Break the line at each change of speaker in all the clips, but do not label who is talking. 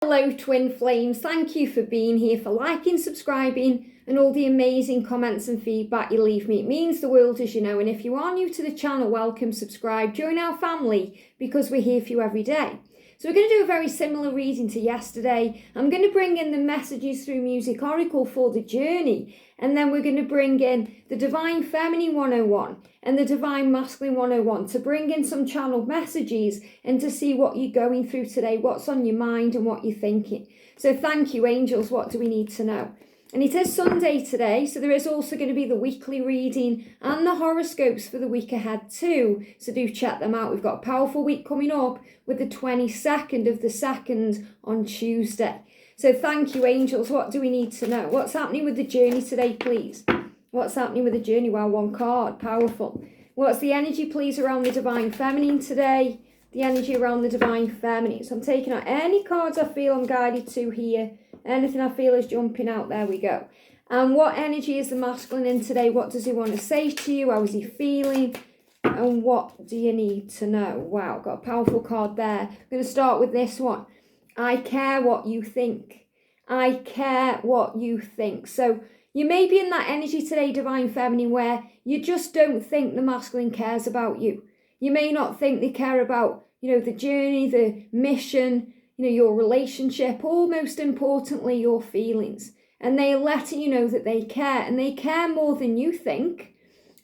Hello twin flames, thank you for being here, for liking, subscribing and all the amazing comments and feedback you leave me. It means the world, as you know, and if you are new to the channel, welcome, subscribe, join our family because we're here for you every day. So we're going to do a very similar reading to yesterday. I'm going to bring in the messages through Music Oracle for the journey, and then we're going to bring in the Divine Feminine 101 and the Divine Masculine 101 to bring in some channeled messages and to see what you're going through today, what's on your mind and what you're thinking. So thank you, angels. What do we need to know? And it is Sunday today, so there is also going to be the weekly reading and the horoscopes for the week ahead too. So do check them out. We've got a powerful week coming up with the 22nd of the 2nd on Tuesday. So thank you, angels. What do we need to know? What's happening with the journey today, please? What's happening with the journey? Wow, one card. Powerful. What's the energy, please, around the Divine Feminine today? The energy around the Divine Feminine. So I'm taking out any cards I feel I'm guided to here. Anything I feel is jumping out. There we go. And what energy is the masculine in today? What does he want to say to you? How is he feeling? And what do you need to know? Wow, got a powerful card there. I'm going to start with this one. I care what you think. I care what you think. So you may be in that energy today, Divine Feminine, where you just don't think the masculine cares about you. You may not think they care about, the journey, the mission, your relationship, or most importantly, your feelings. And they're letting you know that they care, and they care more than you think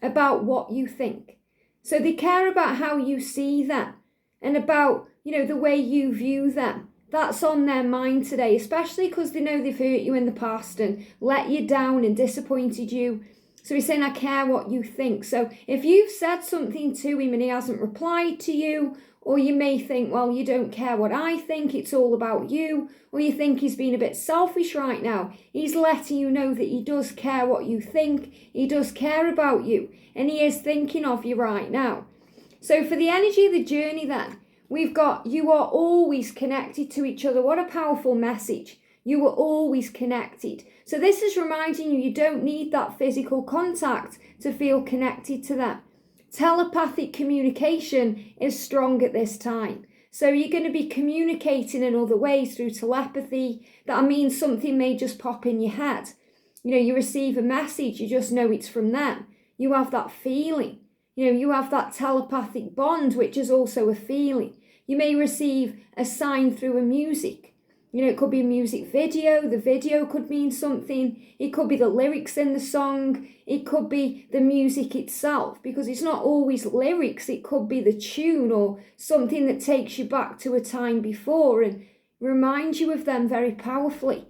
about what you think. So they care about how you see them and about, the way you view them. That's on their mind today, especially because they know they've hurt you in the past and let you down and disappointed you. So he's saying, I care what you think. So if you've said something to him and he hasn't replied to you, or you may think, well, you don't care what I think, it's all about you, or you think he's being a bit selfish right now, he's letting you know that he does care what you think, he does care about you, and he is thinking of you right now. So for the energy of the journey then, we've got, you are always connected to each other. What a powerful message. You are always connected. So this is reminding you, you don't need that physical contact to feel connected to them. Telepathic communication is strong at this time. So you're going to be communicating in other ways through telepathy. That means something may just pop in your head. You receive a message, you just know it's from them. You have that feeling. You have that telepathic bond, which is also a feeling. You may receive a sign through a music. It could be a music video. The video could mean something. It could be the lyrics in the song. It could be the music itself, because it's not always lyrics. It could be the tune or something that takes you back to a time before and reminds you of them very powerfully.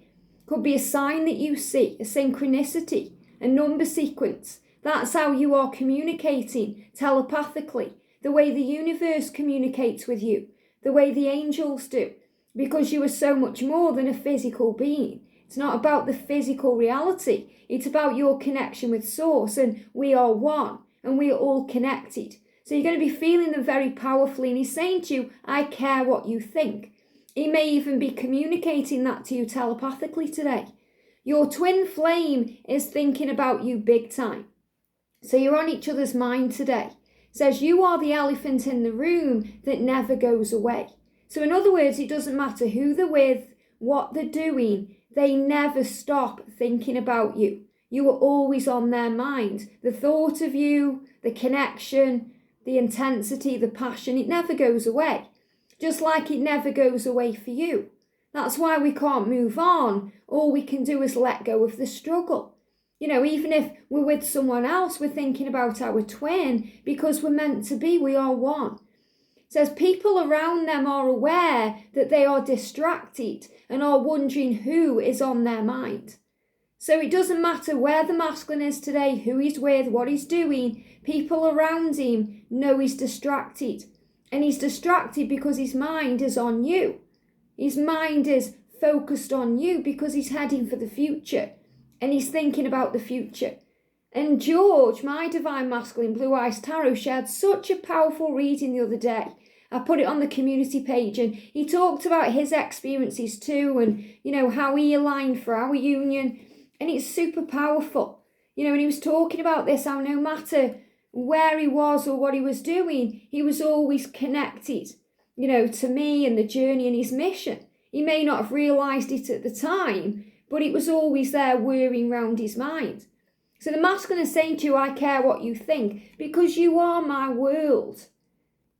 Could be a sign that you see, a synchronicity, a number sequence. That's how you are communicating telepathically, the way the universe communicates with you, the way the angels do. Because you are so much more than a physical being. It's not about the physical reality. It's about your connection with Source, and we are one, and we are all connected. So you're going to be feeling them very powerfully, and he's saying to you, I care what you think. He may even be communicating that to you telepathically today. Your twin flame is thinking about you big time. So you're on each other's mind today. It says you are the elephant in the room that never goes away. So in other words, it doesn't matter who they're with, what they're doing, they never stop thinking about you. You are always on their mind. The thought of you, the connection, the intensity, the passion, it never goes away. Just like it never goes away for you. That's why we can't move on. All we can do is let go of the struggle. Even if we're with someone else, we're thinking about our twin because we're meant to be, we are one. It says people around them are aware that they are distracted and are wondering who is on their mind. So it doesn't matter where the masculine is today, who he's with, what he's doing. People around him know he's distracted. And he's distracted because his mind is on you. His mind is focused on you because he's heading for the future. And he's thinking about the future. And George, my Divine Masculine Blue Eyes Tarot, shared such a powerful reading the other day. I put it on the community page, and he talked about his experiences too, and, how he aligned for our union. And it's super powerful. And he was talking about this, how no matter where he was or what he was doing, he was always connected, to me and the journey and his mission. He may not have realised it at the time, but it was always there whirring round his mind. So the masculine is saying to you, I care what you think because you are my world.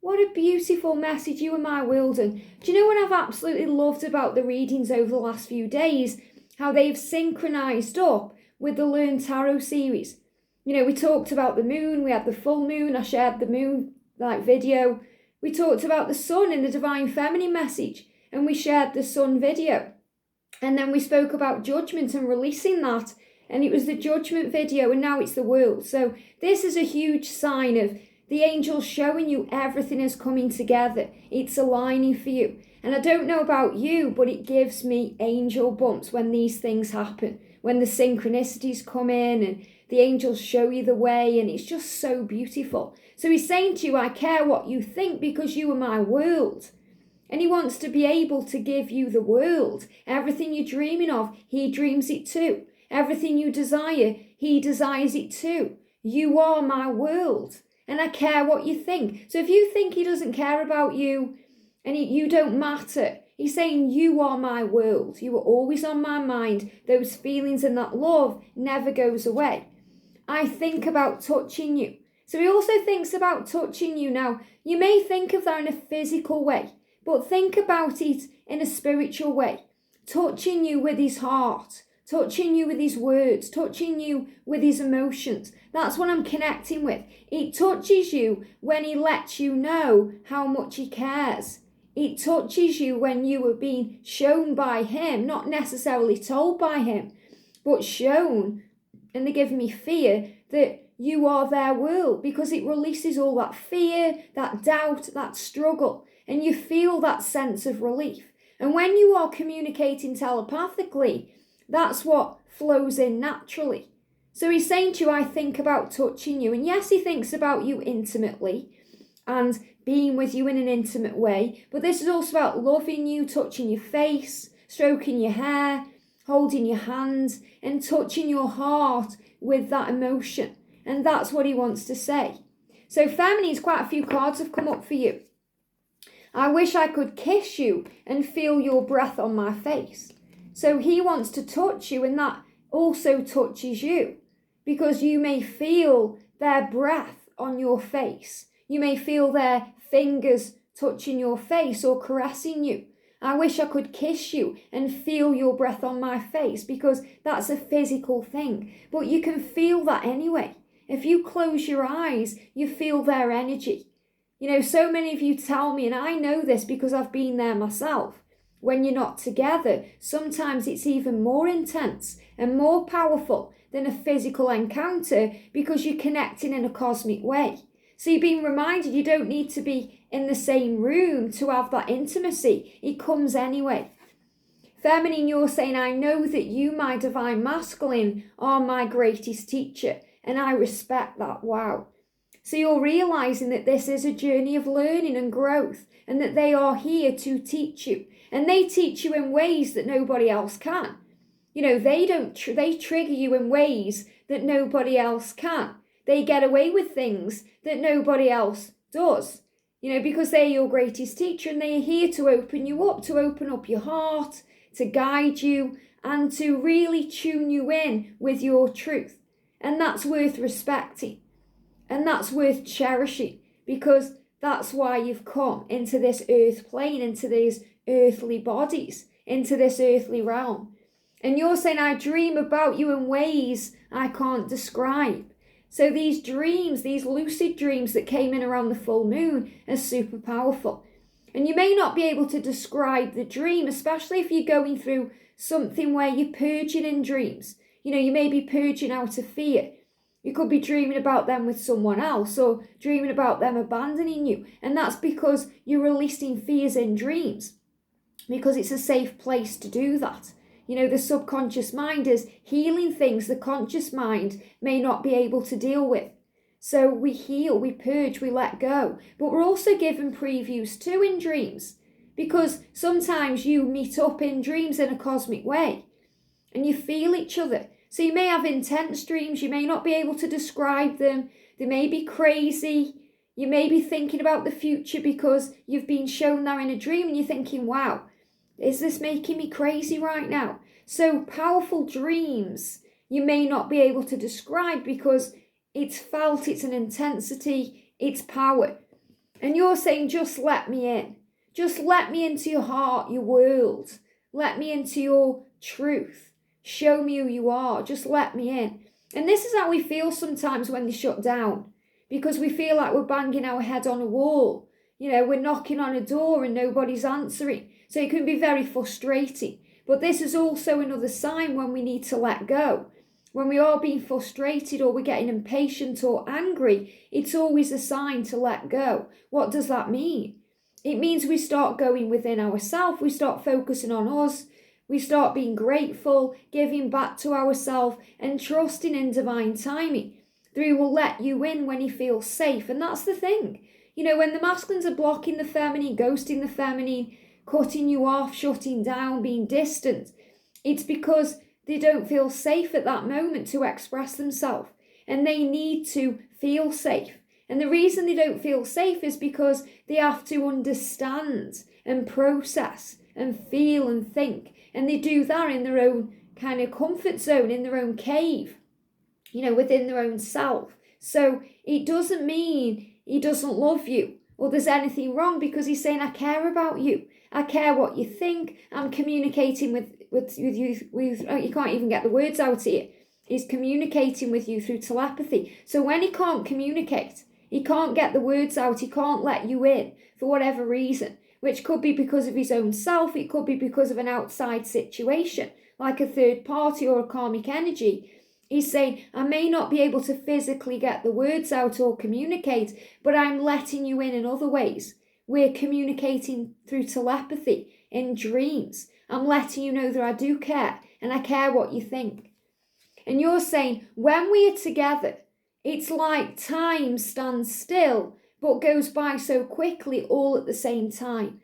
What a beautiful message, you are my world. And do you know what I've absolutely loved about the readings over the last few days? How they've synchronised up with the Learn Tarot series. We talked about the moon, we had the full moon, I shared the moon video. We talked about the sun in the Divine Feminine message, and we shared the sun video. And then we spoke about judgment and releasing that, and it was the judgment video, and now it's the world. So this is a huge sign of the angels showing you everything is coming together. It's aligning for you. And I don't know about you, but it gives me angel bumps when these things happen, when the synchronicities come in and the angels show you the way, and it's just so beautiful. So he's saying to you, I care what you think because you are my world. And he wants to be able to give you the world. Everything you're dreaming of, he dreams it too. Everything you desire, he desires it too. You are my world. And I care what you think. So if you think he doesn't care about you and you don't matter, he's saying you are my world. You are always on my mind. Those feelings and that love never goes away. I think about touching you. So he also thinks about touching you. Now, you may think of that in a physical way, but think about it in a spiritual way. Touching you with his heart, touching you with his words, touching you with his emotions. That's what I'm connecting with. It touches you when he lets you know how much he cares. It touches you when you are being shown by him, not necessarily told by him, but shown, and they're giving me fear, that you are their world, because it releases all that fear, that doubt, that struggle, and you feel that sense of relief. And when you are communicating telepathically, that's what flows in naturally. So he's saying to you, I think about touching you. And yes, he thinks about you intimately and being with you in an intimate way. But this is also about loving you, touching your face, stroking your hair, holding your hands, and touching your heart with that emotion. And that's what he wants to say. So feminines, quite a few cards have come up for you. I wish I could kiss you and feel your breath on my face. So he wants to touch you, and that also touches you, because you may feel their breath on your face. You may feel their fingers touching your face or caressing you. I wish I could kiss you and feel your breath on my face, because that's a physical thing. But you can feel that anyway. If you close your eyes, you feel their energy. So many of you tell me, and I know this because I've been there myself, when you're not together, sometimes it's even more intense and more powerful than a physical encounter, because you're connecting in a cosmic way. So you're being reminded you don't need to be in the same room to have that intimacy. It comes anyway. Feminine, you're saying, I know that you, my divine masculine, are my greatest teacher, and I respect that. Wow. So you're realizing that this is a journey of learning and growth, and that they are here to teach you. And they teach you in ways that nobody else can. They trigger you in ways that nobody else can. They get away with things that nobody else does. Because they're your greatest teacher, and they are here to open you up, to open up your heart, to guide you, and to really tune you in with your truth. And that's worth respecting. And that's worth cherishing, because that's why you've come into this earth plane, into these earthly bodies, into this earthly realm. And you're saying, I dream about you in ways I can't describe. So these dreams, these lucid dreams that came in around the full moon, are super powerful. And you may not be able to describe the dream, especially if you're going through something where you're purging in dreams. You may be purging out of fear. You could be dreaming about them with someone else, or dreaming about them abandoning you. And that's because you're releasing fears in dreams, because it's a safe place to do that. The subconscious mind is healing things the conscious mind may not be able to deal with. So we heal, we purge, we let go. But we're also given previews too in dreams, because sometimes you meet up in dreams in a cosmic way and you feel each other. So you may have intense dreams, you may not be able to describe them, they may be crazy, you may be thinking about the future because you've been shown that in a dream, and you're thinking, wow, Is this making me crazy right now? So powerful dreams you may not be able to describe because it's felt, it's an intensity, it's power. And you're saying, just let me in. Just let me into your heart, your world. Let me into your truth. Show me who you are. Just let me in. And this is how we feel sometimes when they shut down, because we feel like we're banging our head on a wall. We're knocking on a door and nobody's answering. So it can be very frustrating. But this is also another sign when we need to let go. When we are being frustrated or we're getting impatient or angry, it's always a sign to let go. What does that mean? It means we start going within ourselves. We start focusing on us. We start being grateful, giving back to ourselves and trusting in divine timing. He will let you in when he feels safe. And that's the thing. When the masculines are blocking the feminine, ghosting the feminine, cutting you off, shutting down, being distant, it's because they don't feel safe at that moment to express themselves. And they need to feel safe. And the reason they don't feel safe is because they have to understand and process and feel and think. And they do that in their own kind of comfort zone, in their own cave, within their own self. So it doesn't mean he doesn't love you or there's anything wrong, because he's saying, I care about you. I care what you think. I'm communicating with you. You can't even get the words out here. He's communicating with you through telepathy. So when he can't communicate, he can't get the words out, he can't let you in for whatever reason, which could be because of his own self, it could be because of an outside situation, like a third party or a karmic energy. He's saying, I may not be able to physically get the words out or communicate, but I'm letting you in other ways. We're communicating through telepathy, in dreams. I'm letting you know that I do care, and I care what you think. And you're saying, when we are together, it's like time stands still, but goes by so quickly all at the same time.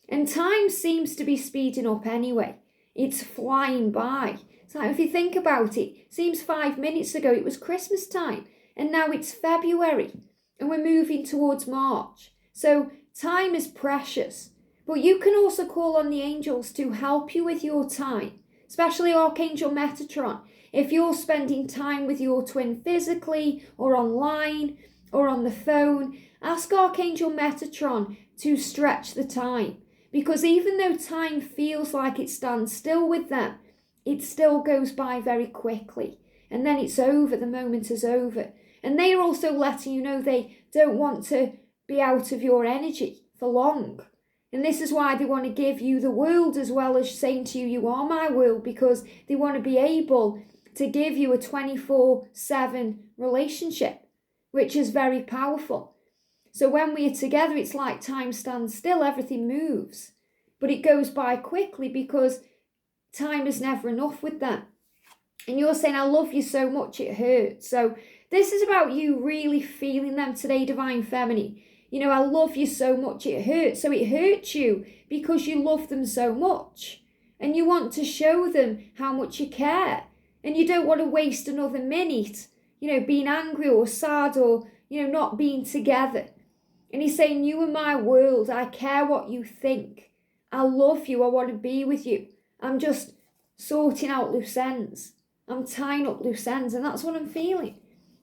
And time seems to be speeding up anyway. It's flying by. So if you think about it, seems 5 minutes ago it was Christmas time, and now it's February, and we're moving towards March. So time is precious. But you can also call on the angels to help you with your time, especially Archangel Metatron. If you're spending time with your twin physically or online or on the phone, ask Archangel Metatron to stretch the time. Because even though time feels like it stands still with them, it still goes by very quickly. And then it's over, the moment is over. And they are also letting you know they don't want to be out of your energy for long. And this is why they want to give you the world, as well as saying to you, you are my world, because they want to be able to give you a 24/7 relationship, which is very powerful. So when we are together, it's like time stands still, everything moves. But it goes by quickly because time is never enough with them. And you're saying, I love you so much it hurts. So this is about you really feeling them today, Divine Feminine. I love you so much it hurts. So it hurts you because you love them so much. And you want to show them how much you care. And you don't want to waste another minute, being angry or sad or, not being together. And he's saying, you are my world. I care what you think. I love you. I want to be with you. I'm just sorting out loose ends. I'm tying up loose ends, and that's what I'm feeling.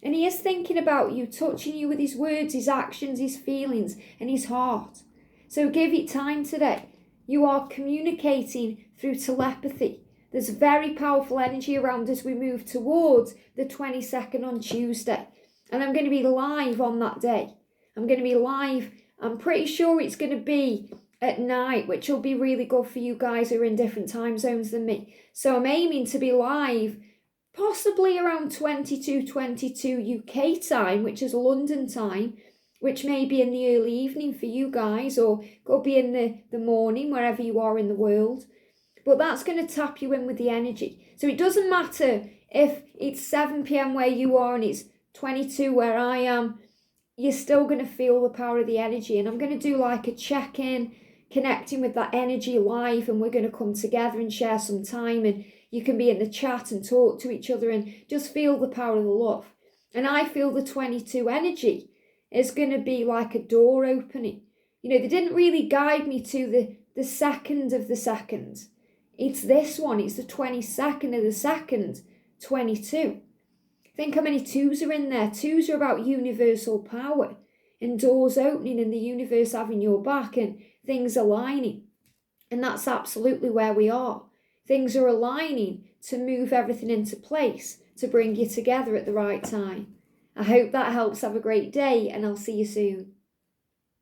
And he is thinking about you, touching you with his words, his actions, his feelings, and his heart. So give it time today. You are communicating through telepathy. There's very powerful energy around as we move towards the 22nd on Tuesday. And I'm going to be live on that day. I'm going to be live. I'm pretty sure it's going to be at night, which will be really good for you guys who are in different time zones than me. So I'm aiming to be live possibly around 22 UK time, which is London time, which may be in the early evening for you guys, or could be in the morning, wherever you are in the world. But that's going to tap you in with the energy. So it doesn't matter if it's 7 p.m. where you are and it's 22 where I am, you're still going to feel the power of the energy. And I'm going to do like a check-in, connecting with that energy live, and we're going to come together and share some time, and you can be in the chat and talk to each other and just feel the power of the love. And I feel the 22 energy is going to be like a door opening. They didn't really guide me to the the 2nd of the 2nd. It's this one. It's the 22nd of the 2nd, 22. Think how many 2s are in there. 2s are about universal power and doors opening and the universe having your back and things aligning. And that's absolutely where we are. Things are aligning to move everything into place, to bring you together at the right time. I hope that helps. Have a great day, and I'll see you soon.